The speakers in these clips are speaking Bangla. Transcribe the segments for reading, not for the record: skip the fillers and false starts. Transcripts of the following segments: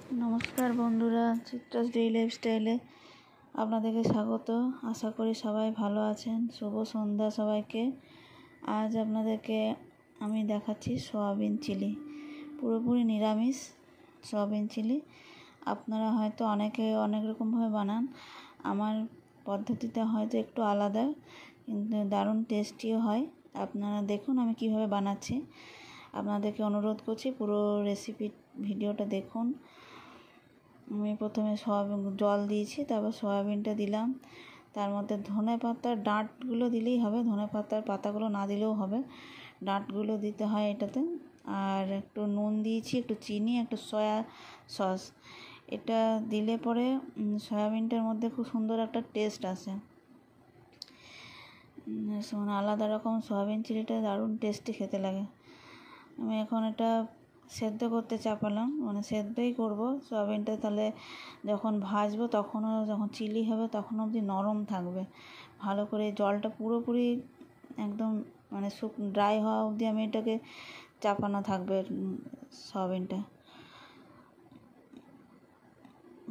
নমস্কার বন্ধুরা, চিত্রাস ডেইলি লাইফস্টাইলে আপনাদেরকে স্বাগত। আশা করি সবাই ভালো আছেন। শুভ সন্ধ্যা সবাইকে। আজ আপনাদেরকে আমি দেখাচ্ছি সয়াবিন চিলি, পুরোপুরি নিরামিষ সয়াবিন চিলি। আপনারা হয়তো অনেকে অনেক রকমভাবে বানান, আমার পদ্ধতিটা হয়তো একটু আলাদা, কিন্তু দারুণ টেস্টিও হয়। আপনারা দেখুন আমি কিভাবে বানাচ্ছি। আপনাদেরকে অনুরোধ করছি পুরো রেসিপি ভিডিওটা দেখুন। আমি প্রথমে সয়াবিন জল দিয়েছি, তারপর সয়াবিনটা দিলাম। তার মধ্যে ধনে পাতার ডাঁটগুলো দিলেই হবে, ধনে পাতার পাতাগুলো না দিলেও হবে, ডাঁটগুলো দিতে হয় এটাতে। আর একটু নুন দিয়েছি, একটু চিনি, একটু সয়া সস। এটা দিলে পরে সয়াবিনটার মধ্যে খুব সুন্দর একটা টেস্ট আসে, মানে আলাদা রকম সয়াবিন চিলিটা দারুণ টেস্টি খেতে লাগে। আমি এখন এটা সেদ্ধ করতে চাপালাম, মানে সেদ্ধই করব সয়াবিনটা, তাহলে যখন ভাজবো তখনও, যখন চিলি হবে তখন অবধি নরম থাকবে। ভালো করে জলটা পুরোপুরি একদম মানে ড্রাই হওয়া অবধি আমি এটাকে চাপানো থাকবে। সয়াবিনটা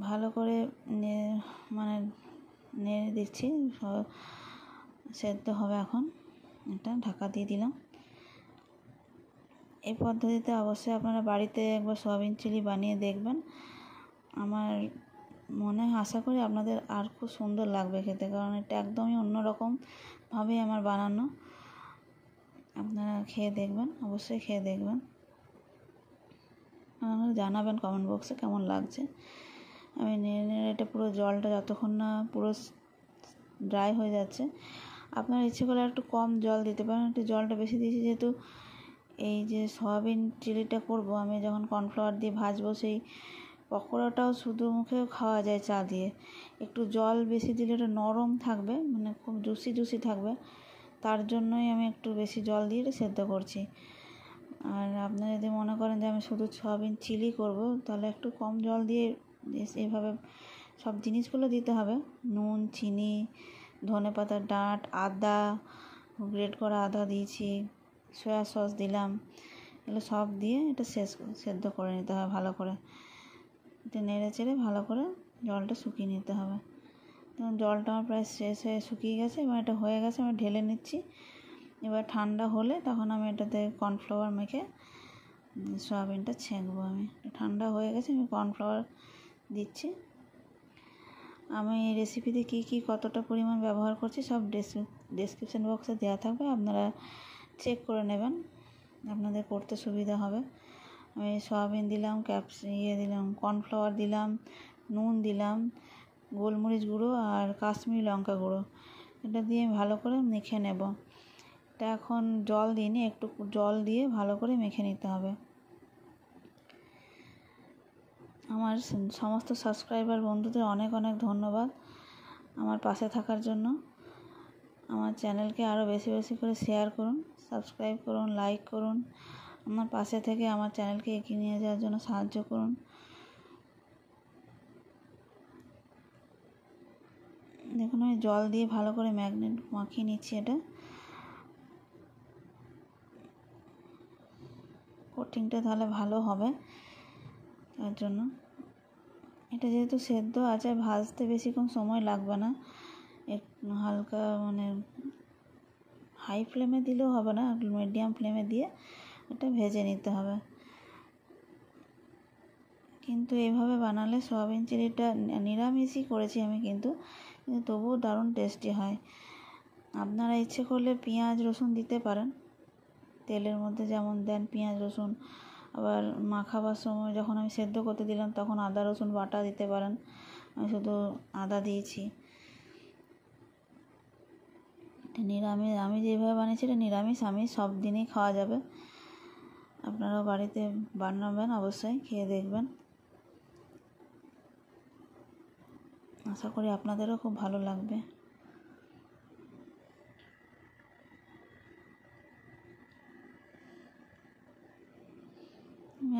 ভালো করে মানে নেড়ে দিচ্ছি, সেদ্ধ হবে। এখন এটা ঢাকা দিয়ে দিলাম। এই পদ্ধতিতে অবশ্যই আপনারা বাড়িতে একবার সয়াবিন চিলি বানিয়ে দেখবেন। আমার মনে আশা করি আপনাদের আর খুব সুন্দর লাগবে খেতে, কারণ এটা একদমই অন্যরকমভাবে আমার বানানো। আপনারা খেয়ে দেখবেন, অবশ্যই খেয়ে দেখবেন, আপনারা জানাবেন কমেন্ট বক্সে কেমন লাগছে। আমি নেড়ে নেড়ে এটা পুরো জলটা যতক্ষণ না পুরো ড্রাই হয়ে যাচ্ছে। আপনারা ইচ্ছে করলে একটু কম জল দিতে পারেন, একটু জলটা বেশি দিয়েছি যেহেতু এই যে সয়াবিন চিলিটা করব আমি, যখন কর্নফ্লাওয়ার দিয়ে ভাজবো, সেই পকোড়াটাও শুধু মুখেও খাওয়া যায় চা দিয়ে। একটু জল বেশি দিলে ওটা নরম থাকবে, মানে খুব জুসি জুসি থাকবে, তার জন্যই আমি একটু বেশি জল দিয়ে এটা সেদ্ধ করছি। আর আপনারা যদি মনে করেন যে আমি শুধু সয়াবিন চিলি করব, তাহলে একটু কম জল দিয়ে এভাবে সব জিনিসগুলো দিতে হবে। নুন, চিনি, ধনে পাতার ডাঁট, আদা, গ্রেট করা আদা দিয়েছি, সয়া সস দিলাম, এগুলো সব দিয়ে এটা সেদ্ধ করে নিতে হবে ভালো করে। এটা নেড়ে চেড়ে ভালো করে জলটা শুকিয়ে নিতে হবে। তখন জলটা আমার প্রায় শেষ হয়ে শুকিয়ে গেছে, এবার এটা হয়ে গেছে, আমি ঢেলে নিচ্ছি। এবার ঠান্ডা হলে তখন আমি এটাতে কর্নফ্লাওয়ার মেখে সয়াবিনটা ছেঁকবো। আমি ঠান্ডা হয়ে গেছে, আমি কর্নফ্লাওয়ার দিচ্ছি। আমি এই রেসিপিতে কী কতটা পরিমাণ ব্যবহার করছি সব ডেসক্রিপশন বক্সে দেওয়া থাকবে, আপনারা চেক করে নেবেন, আপনাদের করতে সুবিধা হবে। আমি সয়াবিন দিলাম, দিলাম, কর্নফ্লাওয়ার দিলাম, নুন দিলাম, গোলমরিচ গুঁড়ো আর কাশ্মীরি লঙ্কা গুঁড়ো, এটা দিয়ে ভালো করে মেখে নেব। এটা এখন জল দিইনি, একটু জল দিয়ে ভালো করে মেখে নিতে হবে। আমার সমস্ত সাবস্ক্রাইবার বন্ধুদের অনেক অনেক ধন্যবাদ আমার পাশে থাকার জন্য। আমার চ্যানেলকে আরও বেশি বেশি করে শেয়ার করুন, সাবস্ক্রাইব করুন, লাইক করুন। আমার পাশে থেকে আমার চ্যানেলকে এগিয়ে নিয়ে যাওয়ার জন্য সাহায্য করুন। দেখুন আমি জল দিয়ে ভালো করে মাখিয়ে নিচ্ছি। এটা কোটিংটা তাহলে ভালো হবে, তার জন্য। এটা যেহেতু সেদ্ধ আছে, ভাজতে বেশিক্ষণ সময় লাগবে না, হালকা মানে হাই ফ্লেমে দিলেও হবে না, মিডিয়াম ফ্লেমে দিয়ে এটা ভেজে নিতে হবে। কিন্তু এইভাবে বানালে সয়াবিন চিলিটা নিরামিষই করেছি আমি, কিন্তু তবুও দারুণ টেস্টি হয়। আপনারা ইচ্ছে করলে পেঁয়াজ রসুন দিতে পারেন, তেলের মধ্যে যেমন দেন পেঁয়াজ রসুন। আবার মাখাবার সময় যখন আমি সেদ্ধ করতে দিলাম তখন আদা রসুন বাটা দিতে পারেন, আমি শুধু আদা দিয়েছি। নিরামিষ, আমি যেভাবে বানিয়েছি এটা নিরামিষ, আমি সব দিনই খাওয়া যাবে। আপনারাও বাড়িতে বানাবেন, অবশ্যই খেয়ে দেখবেন। আশা করি আপনাদেরও খুব ভালো লাগবে। আমি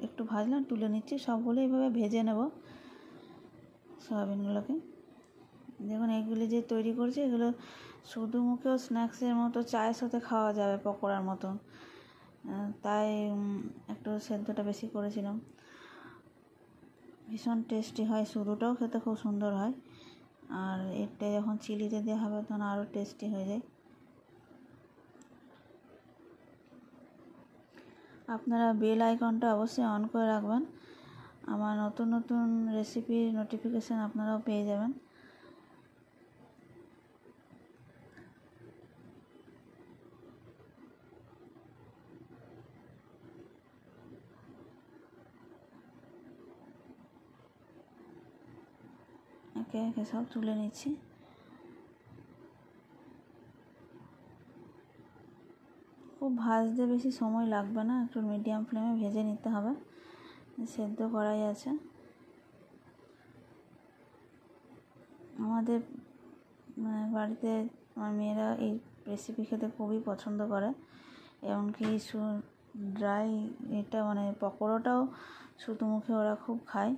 একটু ভাজলাম, তুলে নিচ্ছি। সবগুলো এইভাবে ভেজে নেব সয়াবিনগুলোকে। দেখুন এগুলি যে তৈরি করছি, এগুলো শুধু মুখেও স্ন্যাক্সের মতো চায়ের সাথে খাওয়া যাবে, পকোড়ার মতো। তাই একটু সেদ্ধটা বেশি করেছিলাম। ভীষণ টেস্টি হয়, শুধুটাও খেতে খুব সুন্দর হয়, আর এটা যখন চিলিতে দেওয়া হবে তখন আরও টেস্টি হয়ে যায়। আপনারা বেল আইকনটা অবশ্যই অন করে রাখবেন, আমার নতুন নতুন রেসিপির নোটিফিকেশান আপনারাও পেয়ে যাবেন। একে একে সব তুলে নিচ্ছি। খুব ভাজতে বেশি সময় লাগবে না, একটু মিডিয়াম ফ্লেমে ভেজে নিতে হবে। সেদ্ধ করাই আছে। আমাদের বাড়িতে আমার মেয়েরা এই রেসিপি খেতে খুবই পছন্দ করে, এমনকি ড্রাই এটা পকোড়াটাও শুধু মুখে ওরা খুব খায়।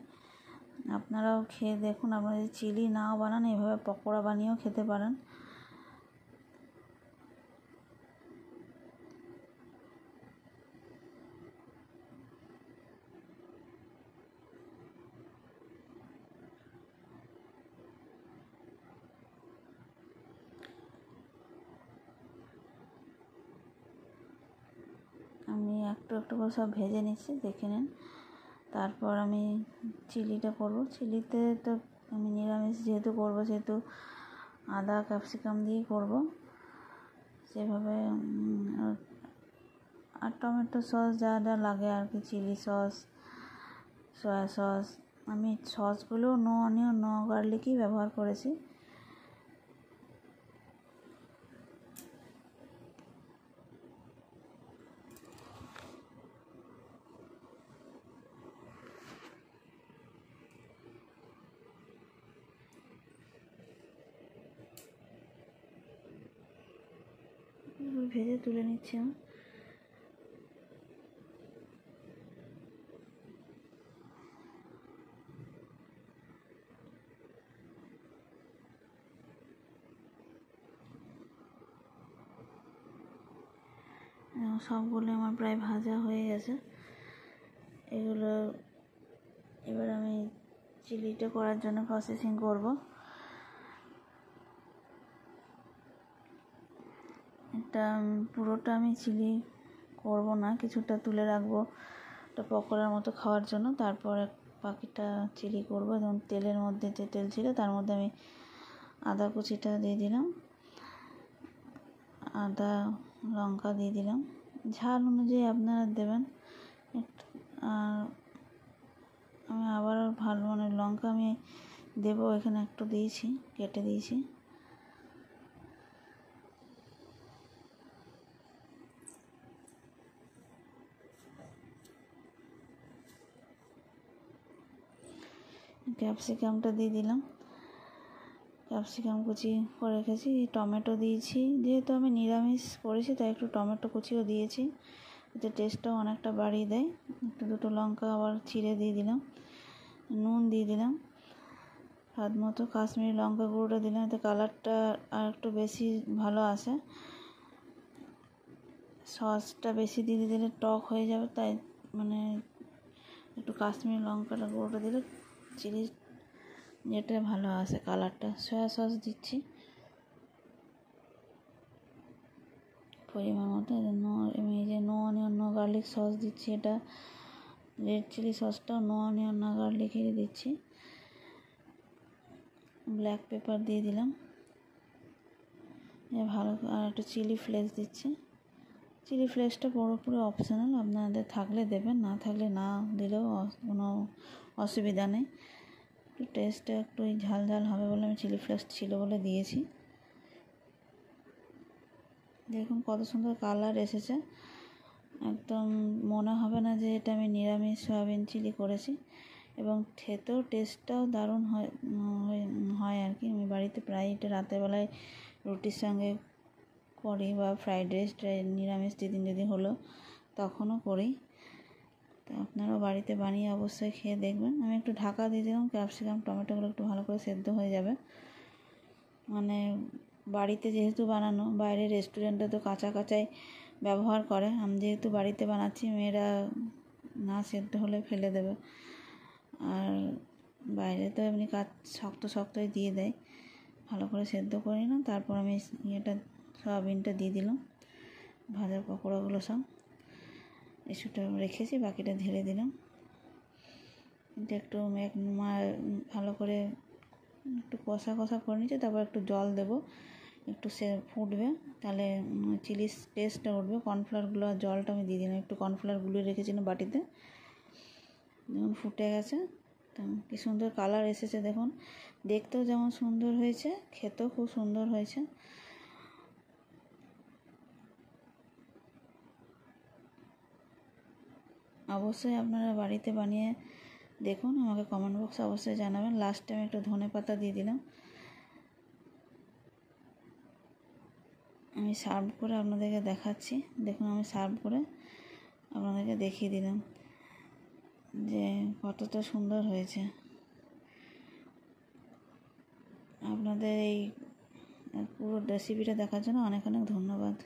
আপনারাও খেয়ে দেখুন, আপনারা যদি চিলি নাও বানান এইভাবে পকোড়া বানিয়েও খেতে পারেন। আমি একটু একটু করে সব ভেজে নিচ্ছি, দেখে নিন। তারপর আমি চিলিটা করব। চিলিতে তো আমি নিরামিষ যেহেতু করব, সেহেতু আদা ক্যাপসিকাম দিয়েই করব সেভাবে। আর টমেটো সস যা যা লাগে আর কি, চিলি সস, সয়া সস, আমি সসগুলো নো অনিয়ন নো গার্লিকই ব্যবহার করেছি। ভেজে তুলে নিচ্ছি আমি। সবগুলো আমার প্রায় ভাজা হয়ে গেছে। এগুলো এবার আমি চিলিটা করার জন্য প্রসেসিং করব। এটা পুরোটা আমি চিলি করব না, কিছুটা তুলে রাখবো একটা পকোড়ার মতো খাওয়ার জন্য, তারপরে বাকিটা চিলি করব। যেমন তেলের মধ্যে যে তেল ছিল তার মধ্যে আমি আদা কুচিটা দিয়ে দিলাম, আদা লঙ্কা দিয়ে দিলাম, ঝাল অনুযায়ী আপনারা দেবেন। আর আমি আবারও ভালো লঙ্কা আমি দেবো, এখানে একটু দিয়েছি, কেটে দিয়েছি। ক্যাপসিকামটা দিয়ে দিলাম, ক্যাপসিকাম কুচি করে রেখেছি। টমেটো দিয়েছি, যেহেতু আমি নিরামিষ করেছি তাই একটু টমেটো কুচিও দিয়েছি, এতে টেস্টটাও অনেকটা বাড়িয়ে দেয়। একটু দুটো লঙ্কা আবার ছিঁড়ে দিয়ে দিলাম, নুন দিয়ে দিলাম, স্বাদ মতো কাশ্মীরি লঙ্কা গুঁড়োটা দিলাম, এতে কালারটা আর একটু বেশি ভালো আসে। সসটা বেশি দিয়ে দিলে টক হয়ে যাবে, তাই একটু কাশ্মীরি লঙ্কাটা গুঁড়োটা দিলে চিলি যেটা ভালো আসে কালারটা। সয়া সস দিচ্ছি পরিমাণ মতো। আমি এই যে no onion no garlic sauce দিচ্ছি, এটা রেড চিলি সসটাও নো অনিয়ন নো গার্লিকেরই দিচ্ছি। ব্ল্যাক পেপার দিয়ে দিলাম ভালো, আর একটু চিলি ফ্লেক্স দিচ্ছি। চিলি ফ্লেক্সটা পুরোপুরি অপশনাল, আপনাদের থাকলে দেবেন, না থাকলে না দিলেও কোনো অসুবিধা নেই। একটু টেস্টটা একটু ঝাল ঝাল হবে বলে আমি চিলি ফ্লেক্স ছিল বলে দিয়েছি। দেখুন কত সুন্দর কালার এসেছে, একদম মনে হবে না যে এটা আমি নিরামিষ সয়াবিন চিলি করেছি, এবং খেতেও টেস্টটাও দারুণ হয় আর কি। আমি বাড়িতে প্রায় এটা রাতের বেলায় রুটির সঙ্গে করি, বা ফ্রাইড রাইস নিরামিষ যেদিন যদি হলো তখনও করি। তো আপনারাও বাড়িতে বানিয়ে অবশ্যই খেয়ে দেখবেন। আমি একটু ঢাকা দিয়ে দিলাম, ক্যাপসিকাম টমেটোগুলো একটু ভালো করে সেদ্ধ হয়ে যাবে। বাড়িতে যেহেতু বানানো, বাইরে রেস্টুরেন্টে তো কাঁচা কাঁচাই ব্যবহার করে, আমি যেহেতু বাড়িতে বানাচ্ছি মেয়েরা না সেদ্ধ হলে ফেলে দেবে। আর বাইরে তো এমনি শক্ত শক্তই দিয়ে দেয়, ভালো করে সেদ্ধ করে নিলাম। তারপর আমি সয়াবিনটা দিয়ে দিলাম, ভাজা পকোড়াগুলো সব কিছুটা রেখেছি, বাকিটা ঢেলে দিলাম। এটা একটু ভালো করে একটু কষা করে নিচ্ছে। তারপর একটু জল দেবো, একটু ফুটবে, তাহলে চিলি টেস্টটা উঠবে। কর্নফ্লাওয়ারগুলো আর জলটা আমি দিয়ে দিলাম, একটু কর্নফ্লাওয়ার গুলিয়ে রেখেছিলাম বাটিতে। যেমন ফুটে গেছে, কি সুন্দর কালার এসেছে দেখুন, দেখতেও যেমন সুন্দর হয়েছে, খেতেও খুব সুন্দর হয়েছে। অবশ্যই আপনারা বাড়িতে বানিয়ে দেখুন, আমাকে কমেন্ট বক্সে অবশ্যই জানাবেন। লাস্ট টাইম একটু ধনেপাতা দিয়ে দিলাম। আমি সার্ভ করে আপনাদেরকে দেখাচ্ছি। দেখুন, আমি সার্ভ করে আপনাদেরকে দেখিয়ে দিলাম যে কতটা সুন্দর হয়েছে। আপনাদের এই পুরো রেসিপিটা দেখার জন্য অনেক অনেক ধন্যবাদ।